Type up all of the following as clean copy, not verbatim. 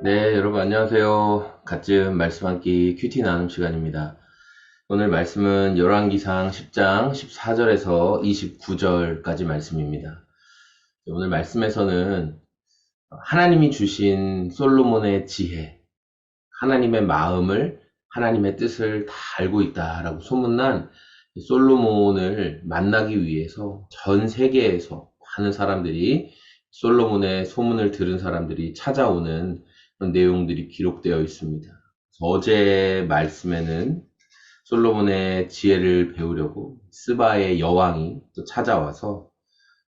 네, 여러분 안녕하세요. 갓즘 말씀 한 끼 큐티 나눔 시간입니다. 오늘 말씀은 열왕기상 10장 14절에서 29절까지 말씀입니다. 오늘 말씀에서는 하나님이 주신 솔로몬의 지혜, 하나님의 마음을, 하나님의 뜻을 다 알고 있다라고 소문난 솔로몬을 만나기 위해서 전 세계에서 많은 사람들이 솔로몬의 소문을 들은 사람들이 찾아오는 그런 내용들이 기록되어 있습니다. 어제 말씀에는 솔로몬의 지혜를 배우려고 스바의 여왕이 또 찾아와서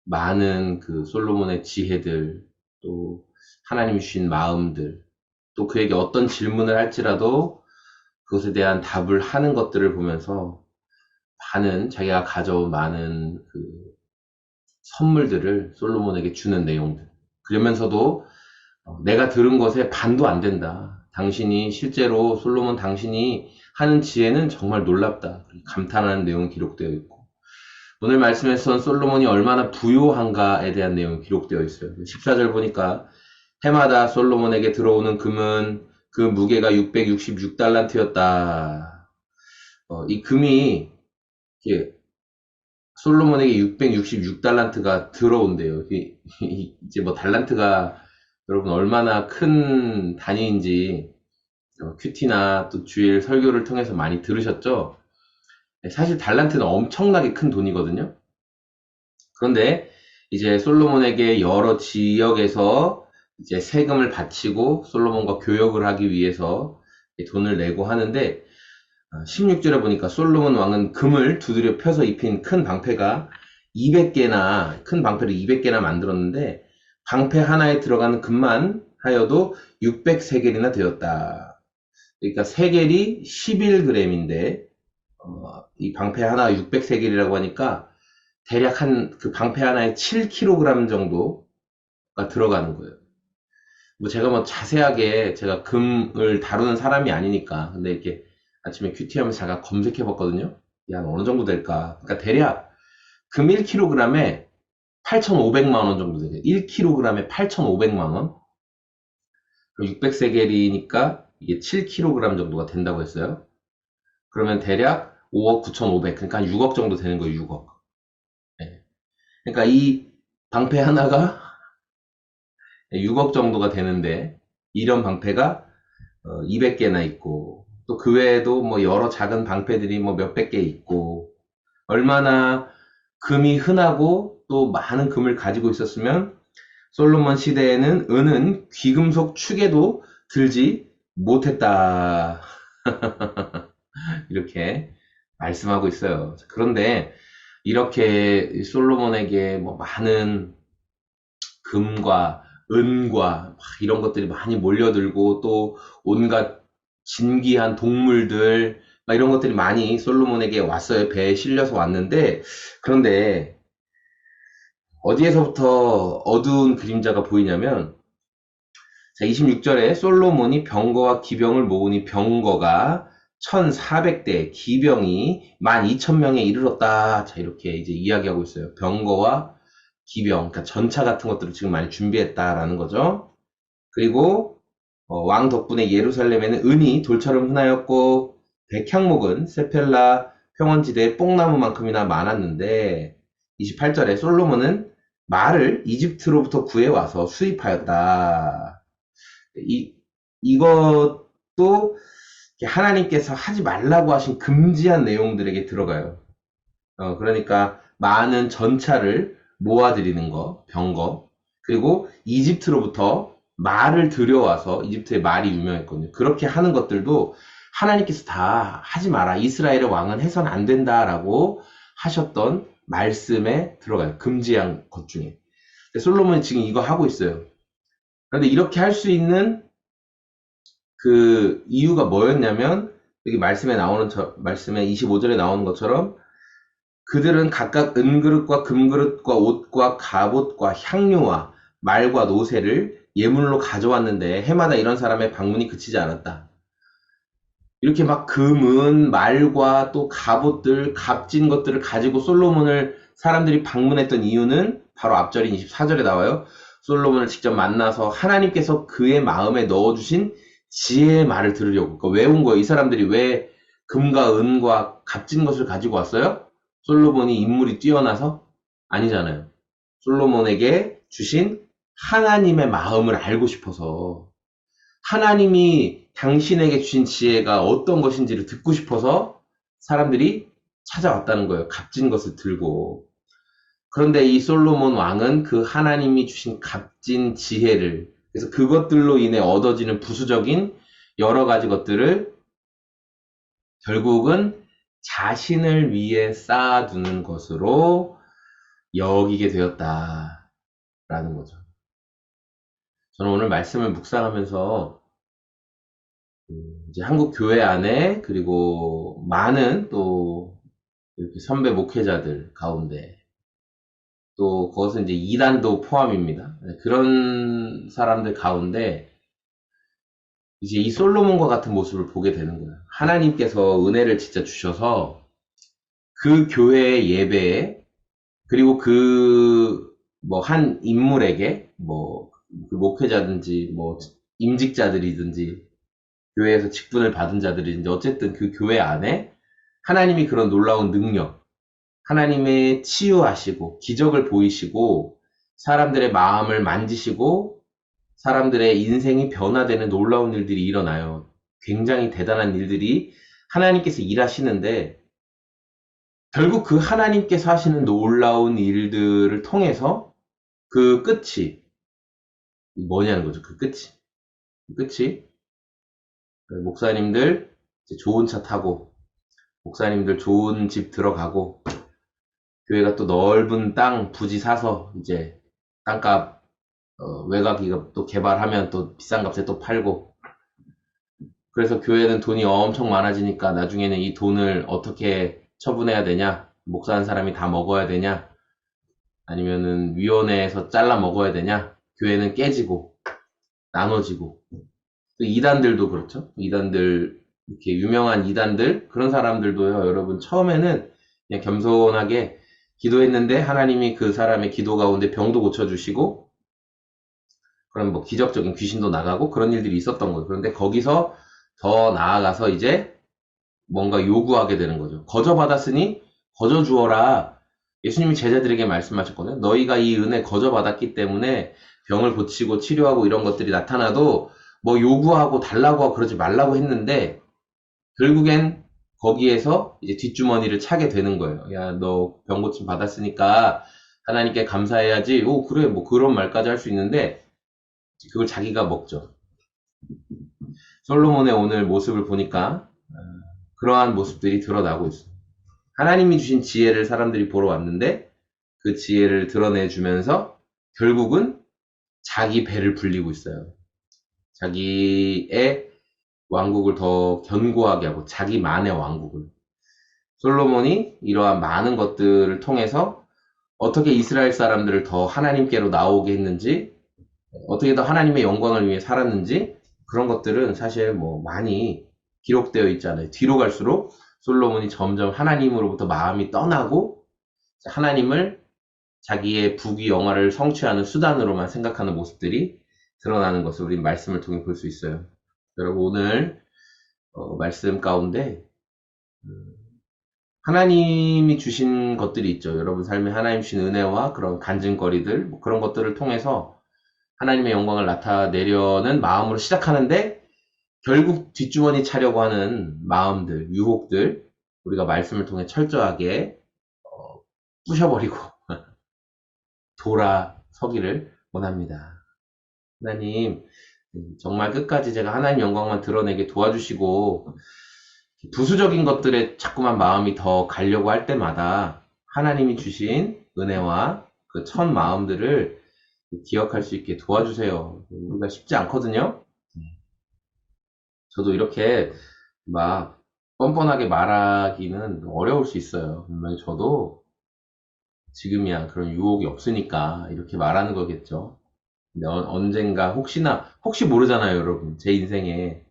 많은 그 솔로몬의 지혜들, 또 하나님이 주신 마음들, 또 그에게 어떤 질문을 할지라도 그것에 대한 답을 하는 것들을 보면서 많은 자기가 가져온 많은 그 선물들을 솔로몬에게 주는 내용들. 그러면서도 내가 들은 것에 반도 안 된다. 당신이 실제로 솔로몬 당신이 하는 지혜는 정말 놀랍다. 감탄하는 내용이 기록되어 있고 오늘 말씀에선 솔로몬이 얼마나 부유한가에 대한 내용이 기록되어 있어요. 14절 보니까 해마다 솔로몬에게 들어오는 금은 그 무게가 666달란트였다. 이 금이 이렇게 솔로몬에게 666달란트가 들어온대요. 이제 뭐 달란트가 여러분 얼마나 큰 단위인지 큐티나 또 주일 설교를 통해서 많이 들으셨죠? 사실 달란트는 엄청나게 큰 돈이거든요. 그런데 이제 솔로몬에게 여러 지역에서 이제 세금을 바치고 솔로몬과 교역을 하기 위해서 돈을 내고 하는데 16절에 보니까 솔로몬 왕은 금을 두드려 펴서 입힌 큰 방패가 200개나 큰 방패를 200개나 만들었는데 방패 하나에 들어가는 금만 하여도 600세겔이나 되었다. 그러니까 세겔이 11g인데 이 방패 하나 600세겔이라고 하니까 대략 한 그 방패 하나에 7kg 정도가 들어가는 거예요. 뭐 제가 뭐 자세하게 제가 금을 다루는 사람이 아니니까 근데 이렇게 아침에 큐티하면서 잠깐 검색해 봤거든요. 야, 어느 정도 될까? 그러니까 대략 금 1kg에 8,500만 원 정도 되죠. 1kg에 8,500만 원. 600세겔이니까 이게 7kg 정도가 된다고 했어요. 그러면 대략 5억 9,500, 그러니까 한 6억 정도 되는 거예요, 6억. 네. 그러니까 이 방패 하나가 6억 정도가 되는데, 이런 방패가 200개나 있고, 또 그 외에도 뭐 여러 작은 방패들이 뭐 몇백 개 있고, 얼마나 금이 흔하고 또 많은 금을 가지고 있었으면 솔로몬 시대에는 은은 귀금속 축에도 들지 못했다. 이렇게 말씀하고 있어요. 그런데 이렇게 솔로몬에게 뭐 많은 금과 은과 이런 것들이 많이 몰려들고 또 온갖 진귀한 동물들 이런 것들이 많이 솔로몬에게 왔어요. 배에 실려서 왔는데 그런데 어디에서부터 어두운 그림자가 보이냐면 자, 26절에 솔로몬이 병거와 기병을 모으니 병거가 1400대, 기병이 12,000명에 이르렀다. 자, 이렇게 이제 이야기하고 있어요. 병거와 기병, 그러니까 전차 같은 것들을 지금 많이 준비했다라는 거죠. 그리고 왕 덕분에 예루살렘에는 은이 돌처럼 흔하였고 백향목은 세펠라 평원지대의 뽕나무만큼이나 많았는데 28절에 솔로몬은 말을 이집트로부터 구해와서 수입하였다. 이것도 하나님께서 하지 말라고 하신 금지한 내용들에게 들어가요. 그러니까 많은 전차를 모아들이는 거, 병거, 그리고 이집트로부터 말을 들여와서 이집트의 말이 유명했거든요. 그렇게 하는 것들도 하나님께서 다 하지 마라. 이스라엘의 왕은 해서는 안 된다라고 하셨던 말씀에 들어가요. 금지한 것 중에. 솔로몬이 지금 이거 하고 있어요. 그런데 이렇게 할 수 있는 그 이유가 뭐였냐면 여기 말씀에 나오는 말씀에 25절에 나오는 것처럼 그들은 각각 은그릇과 금그릇과 옷과 갑옷과 향료와 말과 노새를 예물로 가져왔는데 해마다 이런 사람의 방문이 그치지 않았다. 이렇게 막 금은 말과 또 갑옷들, 값진 것들을 가지고 솔로몬을 사람들이 방문했던 이유는 바로 앞절인 24절에 나와요. 솔로몬을 직접 만나서 하나님께서 그의 마음에 넣어주신 지혜의 말을 들으려고 그러니까 외운 거예요. 이 사람들이 왜 금과 은과 값진 것을 가지고 왔어요? 솔로몬이 인물이 뛰어나서? 아니잖아요. 솔로몬에게 주신 하나님의 마음을 알고 싶어서 하나님이 당신에게 주신 지혜가 어떤 것인지를 듣고 싶어서 사람들이 찾아왔다는 거예요. 값진 것을 들고. 그런데 이 솔로몬 왕은 그 하나님이 주신 값진 지혜를, 그래서 그것들로 인해 얻어지는 부수적인 여러 가지 것들을 결국은 자신을 위해 쌓아두는 것으로 여기게 되었다라는 거죠. 저는 오늘 말씀을 묵상하면서 이제 한국 교회 안에 그리고 많은 또 이렇게 선배 목회자들 가운데 또 그것은 이제 이단도 포함입니다. 그런 사람들 가운데 이제 이 솔로몬과 같은 모습을 보게 되는 거예요. 하나님께서 은혜를 진짜 주셔서 그 교회의 예배에 그리고 그 뭐 한 인물에게 뭐 그 목회자든지 뭐 임직자들이든지 교회에서 직분을 받은 자들이든지 어쨌든 그 교회 안에 하나님이 그런 놀라운 능력, 하나님의 치유하시고 기적을 보이시고 사람들의 마음을 만지시고 사람들의 인생이 변화되는 놀라운 일들이 일어나요. 굉장히 대단한 일들이 하나님께서 일하시는데 결국 그 하나님께서 하시는 놀라운 일들을 통해서 그 끝이 뭐냐는 거죠. 그 끝이 목사님들 좋은 차 타고 목사님들 좋은 집 들어가고 교회가 또 넓은 땅 부지 사서 이제 땅값 외곽이 또 개발하면 또 비싼 값에 또 팔고 그래서 교회는 돈이 엄청 많아지니까 나중에는 이 돈을 어떻게 처분해야 되냐 목사한 사람이 다 먹어야 되냐 아니면은 위원회에서 잘라 먹어야 되냐 교회는 깨지고 나눠지고 또 이단들도 그렇죠. 이단들 이렇게 유명한 이단들 그런 사람들도요. 여러분 처음에는 그냥 겸손하게 기도했는데 하나님이 그 사람의 기도 가운데 병도 고쳐주시고 그런 뭐 기적적인 귀신도 나가고 그런 일들이 있었던 거예요. 그런데 거기서 더 나아가서 이제 뭔가 요구하게 되는 거죠. 거저 받았으니 거저 주어라. 예수님이 제자들에게 말씀하셨거든요. 너희가 이 은혜 거저 받았기 때문에 병을 고치고 치료하고 이런 것들이 나타나도 뭐 요구하고 달라고 하고 그러지 말라고 했는데 결국엔 거기에서 이제 뒷주머니를 차게 되는 거예요. 야, 너 병 고침 받았으니까 하나님께 감사해야지. 오, 그래. 뭐 그런 말까지 할 수 있는데 그걸 자기가 먹죠. 솔로몬의 오늘 모습을 보니까 그러한 모습들이 드러나고 있어요. 하나님이 주신 지혜를 사람들이 보러 왔는데 그 지혜를 드러내주면서 결국은 자기 배를 불리고 있어요. 자기의 왕국을 더 견고하게 하고 자기만의 왕국을. 솔로몬이 이러한 많은 것들을 통해서 어떻게 이스라엘 사람들을 더 하나님께로 나오게 했는지 어떻게 더 하나님의 영광을 위해 살았는지 그런 것들은 사실 뭐 많이 기록되어 있잖아요. 뒤로 갈수록 솔로몬이 점점 하나님으로부터 마음이 떠나고 하나님을 자기의 부귀 영화를 성취하는 수단으로만 생각하는 모습들이 드러나는 것을 우리 말씀을 통해 볼 수 있어요. 여러분 오늘 말씀 가운데 하나님이 주신 것들이 있죠. 여러분 삶에 하나님 주신 은혜와 그런 간증거리들 뭐 그런 것들을 통해서 하나님의 영광을 나타내려는 마음으로 시작하는데 결국 뒷주머니 차려고 하는 마음들, 유혹들 우리가 말씀을 통해 철저하게 부셔버리고 돌아서기를 원합니다. 하나님 정말 끝까지 제가 하나님 영광만 드러내게 도와주시고 부수적인 것들에 자꾸만 마음이 더 가려고 할 때마다 하나님이 주신 은혜와 그 첫 마음들을 기억할 수 있게 도와주세요. 우리가 쉽지 않거든요. 저도 이렇게 막 뻔뻔하게 말하기는 어려울 수 있어요. 분명히 저도 지금이야 그런 유혹이 없으니까 이렇게 말하는 거겠죠. 근데 언젠가 혹시 모르잖아요, 여러분. 제 인생에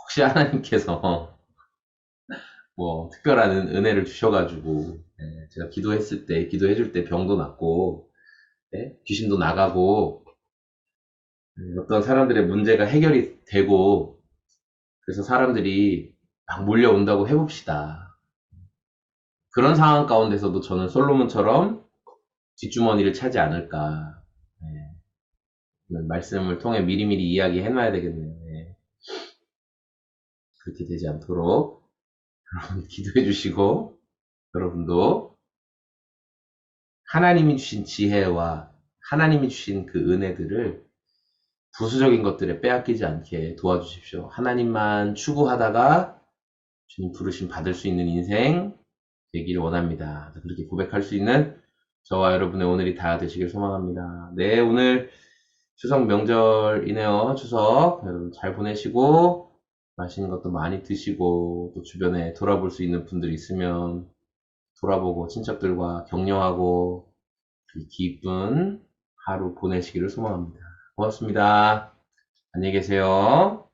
혹시 하나님께서 뭐 특별한 은혜를 주셔가지고 제가 기도했을 때 기도해줄 때 병도 낫고 귀신도 나가고 어떤 사람들의 문제가 해결이 되고, 그래서 사람들이 막 몰려온다고 해봅시다. 그런 상황 가운데서도 저는 솔로몬처럼 뒷주머니를 차지 않을까. 네. 말씀을 통해 미리미리 이야기해놔야 되겠네요. 네. 그렇게 되지 않도록 여러분 기도해 주시고, 여러분도 하나님이 주신 지혜와 하나님이 주신 그 은혜들을 부수적인 것들에 빼앗기지 않게 도와주십시오. 하나님만 추구하다가 주님 부르심 받을 수 있는 인생 되기를 원합니다. 그렇게 고백할 수 있는 저와 여러분의 오늘이 다 되시길 소망합니다. 네, 오늘 추석 명절이네요. 추석 여러분 잘 보내시고 맛있는 것도 많이 드시고 또 주변에 돌아볼 수 있는 분들 있으면 돌아보고 친척들과 격려하고 기쁜 하루 보내시기를 소망합니다. 고맙습니다. 안녕히 계세요.